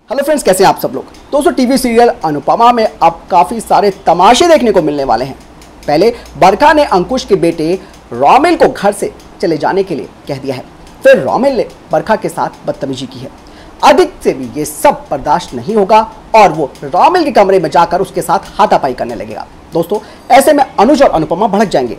Hello friends, कैसे हैं आप सब लोग। दोस्तों, टीवी सीरियल अनुपमा में अब काफ़ी सारे तमाशे देखने को मिलने वाले हैं। पहले बरखा ने अंकुश के बेटे रोमिल को घर से चले जाने के लिए कह दिया है। फिर रोमिल ने बरखा के साथ बदतमीजी की है। आदित्य से भी ये सब बर्दाश्त नहीं होगा और वो रोमिल के कमरे में जाकर उसके साथ हाथापाई करने लगेगा। दोस्तों, ऐसे में अनुज और अनुपमा भड़क जाएंगे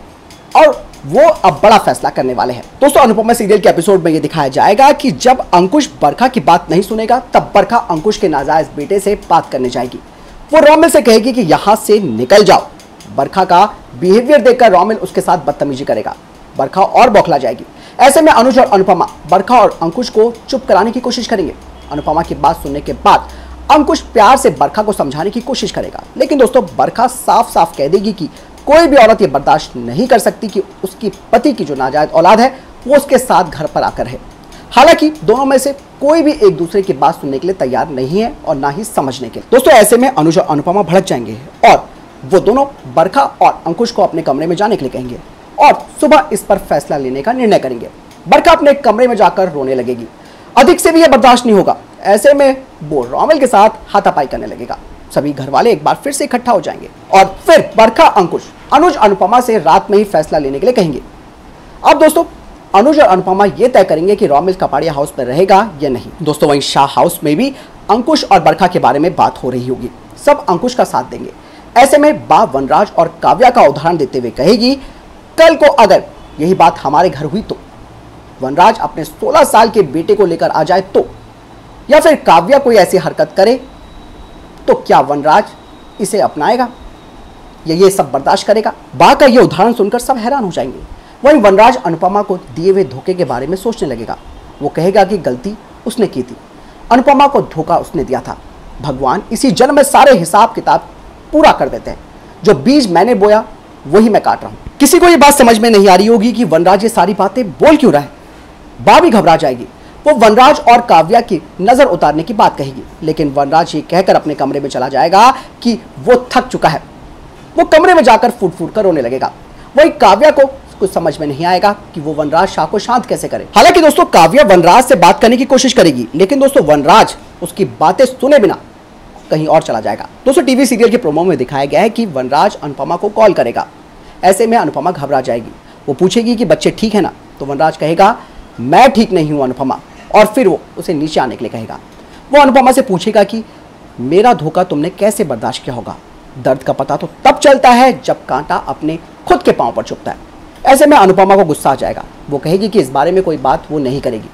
और वो अब बड़ा फैसला करने वाले हैं। दोस्तों, अनुपमा सीरियल के एपिसोड में ये दिखाया जाएगा कि जब अंकुश बरखा की बात नहीं सुनेगा तब बरखा अंकुश के नाजायज बेटे से बात करने जाएगी। वो रोमिल से कहेगी कि यहां से निकल जाओ। बरखा का बिहेवियर देखकर रोमिल उसके साथ बदतमीजी करेगा। बरखा और बौखला जाएगी। ऐसे में अनुज और अनुपमा बरखा और अंकुश को चुप कराने की कोशिश करेंगे। अनुपमा की बात सुनने के बाद अंकुश प्यार से बरखा को समझाने की कोशिश करेगा, लेकिन दोस्तों बरखा साफ साफ कह देगी कि कोई भी औरत ये बर्दाश्त नहीं कर सकती कि उसकी पति की जो नाजायज औलाद है वो उसके साथ घर पर आकर है। हालांकि दोनों में से कोई भी एक दूसरे की बात सुनने के लिए तैयार नहीं है और ना ही समझने के लिए। दोस्तों, ऐसे में अनुज और अनुपमा भड़क जाएंगे और वो दोनों बरखा और अंकुश को अपने कमरे में जाने के लिए कहेंगे और सुबह इस पर फैसला लेने का निर्णय करेंगे। बरखा अपने कमरे में जाकर रोने लगेगी। अधिक से भी यह बर्दाश्त नहीं होगा। ऐसे में वो रोमिल के साथ हाथापाई करने लगेगा। सभी घर वाले एक बार फिर से इकट्ठा हो जाएंगे और फिर बरखा अंकुश अनुज अनुपमा से रात में ही फैसला लेने के लिए कहेंगे। अब दोस्तों, अनुज और अनुपमा ये तय करेंगे कि रोमिल कपाड़िया हाउस पर रहेगा या नहीं। दोस्तों, वहीं शाह हाउस में भी अंकुश और बरखा के बारे में बात हो रही होगी। सब अंकुश का साथ देंगे। ऐसे में बा वनराज और काव्या का उदाहरण देते हुए कहेगी, कल को अगर यही बात हमारे घर हुई तो वनराज अपने 16 साल के बेटे को लेकर आ जाए तो, या फिर काव्या कोई ऐसी हरकत करे तो क्या वनराज इसे अपनाएगा या ये सब बर्दाश्त करेगा। बा का ये उदाहरण सुनकर सब हैरान हो जाएंगे। वहीं वनराज अनुपमा को दिए हुए धोखे के बारे में सोचने लगेगा। वो कहेगा कि गलती उसने की थी, अनुपमा को धोखा उसने दिया था। भगवान इसी जन्म में सारे हिसाब किताब पूरा कर देते हैं। जो बीज मैंने बोया वही मैं काट रहा हूं। किसी को ये बात समझ में नहीं आ रही होगी कि वनराज ये सारी बातें बोल क्यों रहा है। बा भी घबरा जाएगी। वो वनराज और काव्या की नजर उतारने की बात कहेगी, लेकिन वनराज ये कहकर अपने कमरे में चला जाएगा कि वो थक चुका है। वो कमरे में जाकर फूट फूट कर रोने लगेगा। वही काव्या को कुछ समझ में नहीं आएगा कि वो वनराज शाह को शांत कैसे करे। हालांकि दोस्तों, काव्या वनराज से बात करने की कोशिश करेगी, लेकिन दोस्तों वनराज उसकी बातें सुने बिना कहीं और चला जाएगा। दोस्तों, टीवी सीरियल के प्रोमो में दिखाया गया है कि वनराज अनुपमा को कॉल करेगा। ऐसे में अनुपमा घबरा जाएगी। वो पूछेगी कि बच्चे ठीक है ना, तो वनराज कहेगा मैं ठीक नहीं हूं अनुपमा, और फिर वो उसे नीचे आने के लिए कहेगा। वो अनुपमा से पूछेगा कि मेरा धोखा तुमने कैसे बर्दाश्त किया होगा। दर्द का पता तो तब चलता है जब कांटा अपने खुद के पांव पर चुभता है। ऐसे में अनुपमा को गुस्सा आ जाएगा। वो कहेगी कि इस बारे में कोई बात वो नहीं करेगी।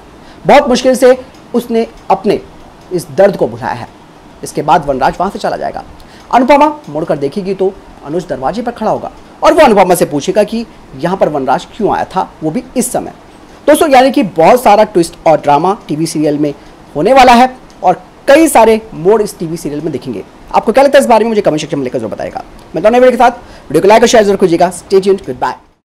बहुत मुश्किल से उसने अपने इस दर्द को भुलाया है। इसके बाद वनराज वहां से चला जाएगा। अनुपमा मुड़कर देखेगी तो अनुज दरवाजे पर खड़ा होगा और वो अनुपमा से पूछेगा कि यहाँ पर वनराज क्यों आया था, वो भी इस समय। दोस्तों, यानी कि बहुत सारा ट्विस्ट और ड्रामा टीवी सीरियल में होने वाला है और कई सारे मोड़ इस टीवी सीरियल में दिखेंगे। आपको क्या लगता है इस बारे में, मुझे कमेंट सेक्शन में लिखकर जरूर बताएगा। मैं तो नए वीडियो के साथ वीडियो को लाइक और शेयर जरूर कीजिएगा। Stay tuned, good bye.